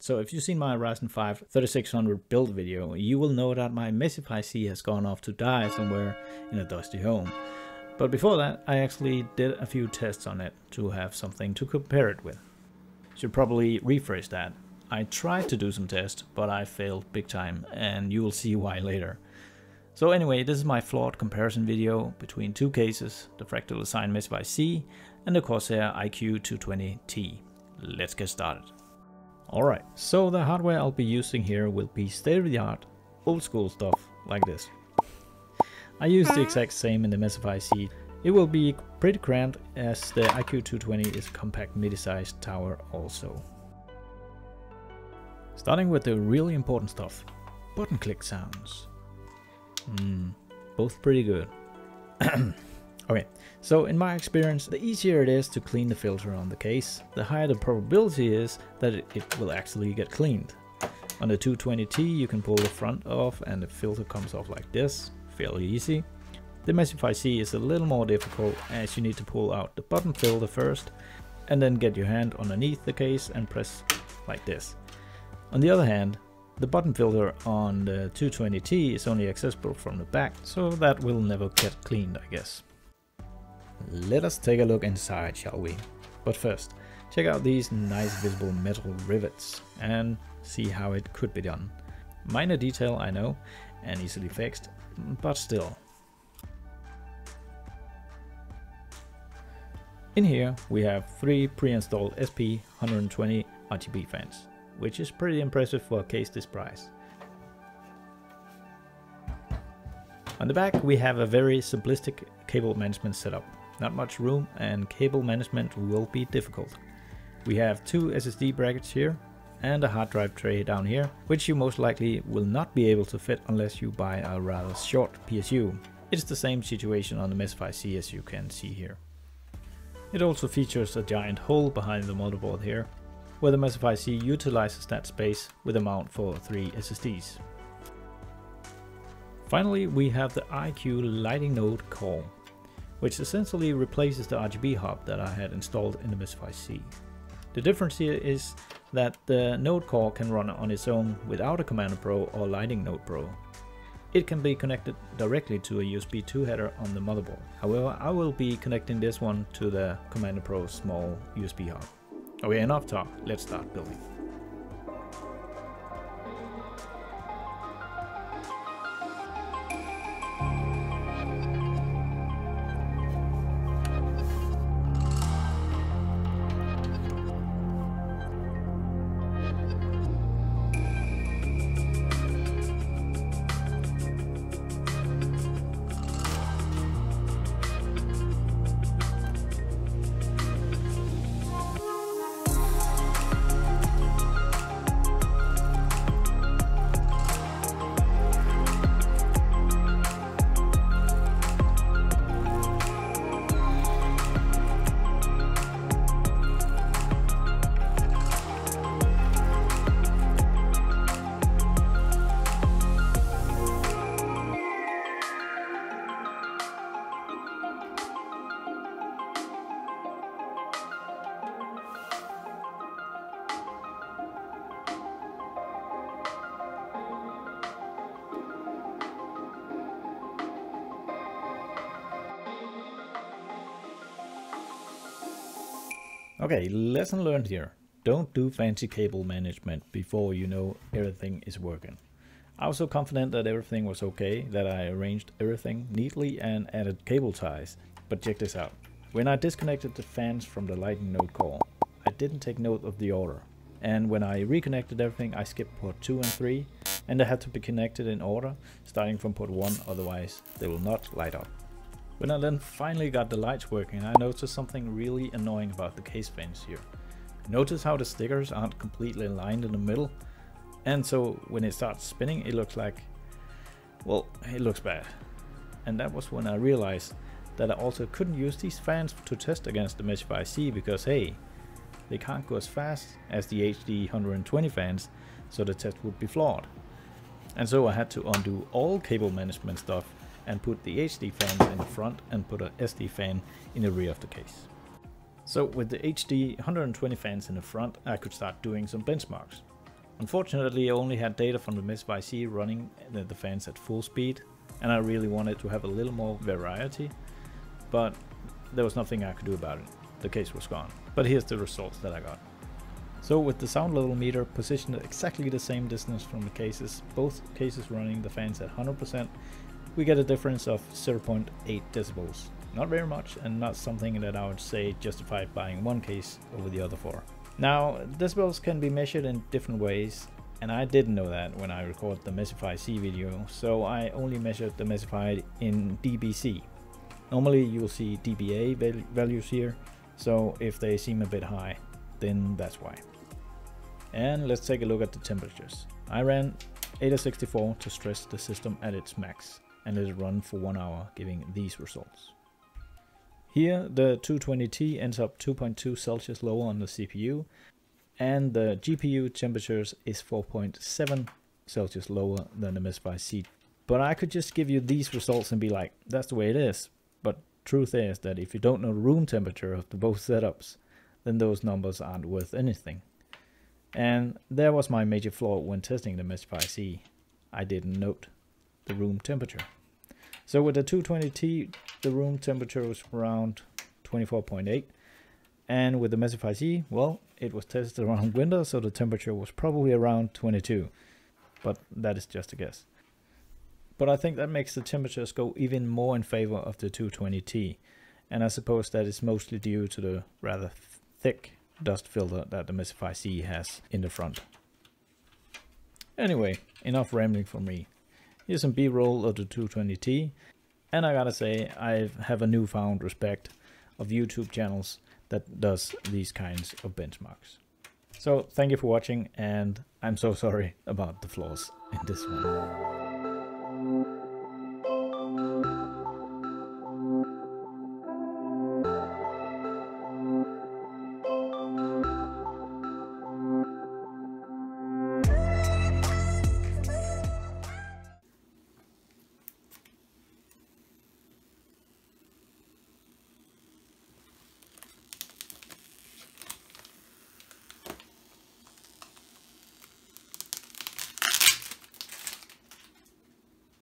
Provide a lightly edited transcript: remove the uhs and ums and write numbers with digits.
So if you've seen my Ryzen 5 3600 build video, you will know that my Meshify C has gone off to die somewhere in a dusty home. But before that, I actually did a few tests on it to have something to compare it with. Should probably rephrase that. I tried to do some tests, but I failed big time, and you will see why later. So anyway, this is my flawed comparison video between two cases, the Fractal Design Meshify C and the Corsair IQ220T. Let's get started. Alright, so the hardware I'll be using here will be state-of-the-art, old school stuff like this. I use the exact same in the Meshify C. It will be pretty cramped as the IQ220 is a compact midi-sized tower also. Starting with the really important stuff, button click sounds. Both pretty good. Okay, so in my experience, the easier it is to clean the filter on the case, the higher the probability is that it will actually get cleaned. On the 220T you can pull the front off and the filter comes off like this, fairly easy. The Meshify C is a little more difficult as you need to pull out the button filter first and then get your hand underneath the case and press like this. On the other hand, the button filter on the 220T is only accessible from the back, so that will never get cleaned, I guess. Let us take a look inside, shall we? But first, check out these nice visible metal rivets and see how it could be done. Minor detail, I know, and easily fixed, but still. In here we have 3 pre-installed SP120 RGB fans, which is pretty impressive for a case this price. On the back we have a very simplistic cable management setup. Not much room and cable management will be difficult. We have 2 SSD brackets here and a hard drive tray down here, which you most likely will not be able to fit unless you buy a rather short PSU. It's the same situation on the Meshify C as you can see here. It also features a giant hole behind the motherboard here, where the Meshify C utilizes that space with a mount for 3 SSDs. Finally, we have the IQ lighting node core, which essentially replaces the RGB hub that I had installed in the Meshify C. The difference here is that the node core can run on its own without a Commander Pro or Lighting Node Pro. It can be connected directly to a USB 2 header on the motherboard. However, I will be connecting this one to the Commander Pro small USB hub. Okay, enough talk, let's start building. Okay, lesson learned here. Don't do fancy cable management before you know everything is working. I was so confident that everything was okay that I arranged everything neatly and added cable ties. But check this out. When I disconnected the fans from the lighting node core, I didn't take note of the order. And when I reconnected everything, I skipped port 2 and 3, and they had to be connected in order, starting from port 1, otherwise they will not light up. When I then finally got the lights working, I noticed something really annoying about the case fans here. Notice how the stickers aren't completely aligned in the middle, and so when it starts spinning it looks like, well, it looks bad. And that was when I realized that I also couldn't use these fans to test against the Meshify C because hey, they can't go as fast as the HD 120 fans, so the test would be flawed. And so I had to undo all cable management stuff and put the HD fans in the front and put a SD fan in the rear of the case. So with the HD 120 fans in the front, I could start doing some benchmarks. Unfortunately, I only had data from the Meshify C running the fans at full speed, and I really wanted to have a little more variety, but there was nothing I could do about it. The case was gone. But here's the results that I got. So with the sound level meter positioned at exactly the same distance from the cases, both cases running the fans at 100%, we get a difference of 0.8 decibels. Not very much, and not something that I would say justified buying one case over the other four. Now, decibels can be measured in different ways, and I didn't know that when I recorded the Meshify C video, so I only measured the Meshify in dBc. Normally you will see dBA values here, so if they seem a bit high, then that's why. And let's take a look at the temperatures. I ran AIO to stress the system at its max, and let it run for 1 hour, giving these results. Here the 220T ends up 2.2 Celsius lower on the CPU, and the GPU temperatures is 4.7 Celsius lower than the Meshify C. But I could just give you these results and be like, that's the way it is. But truth is that if you don't know the room temperature of the both setups, then those numbers aren't worth anything. And there was my major flaw when testing the Meshify C. I didn't note the room temperature. So with the 220T, the room temperature was around 24.8, and with the Meshify C, well, it was tested around winter, so the temperature was probably around 22, but that is just a guess. But I think that makes the temperatures go even more in favor of the 220T, and I suppose that is mostly due to the rather thick dust filter that the Meshify C has in the front. Anyway, enough rambling from me. Here's some B-roll of the 220T, and I gotta say, I have a newfound respect of YouTube channels that does these kinds of benchmarks. So thank you for watching, and I'm so sorry about the flaws in this one.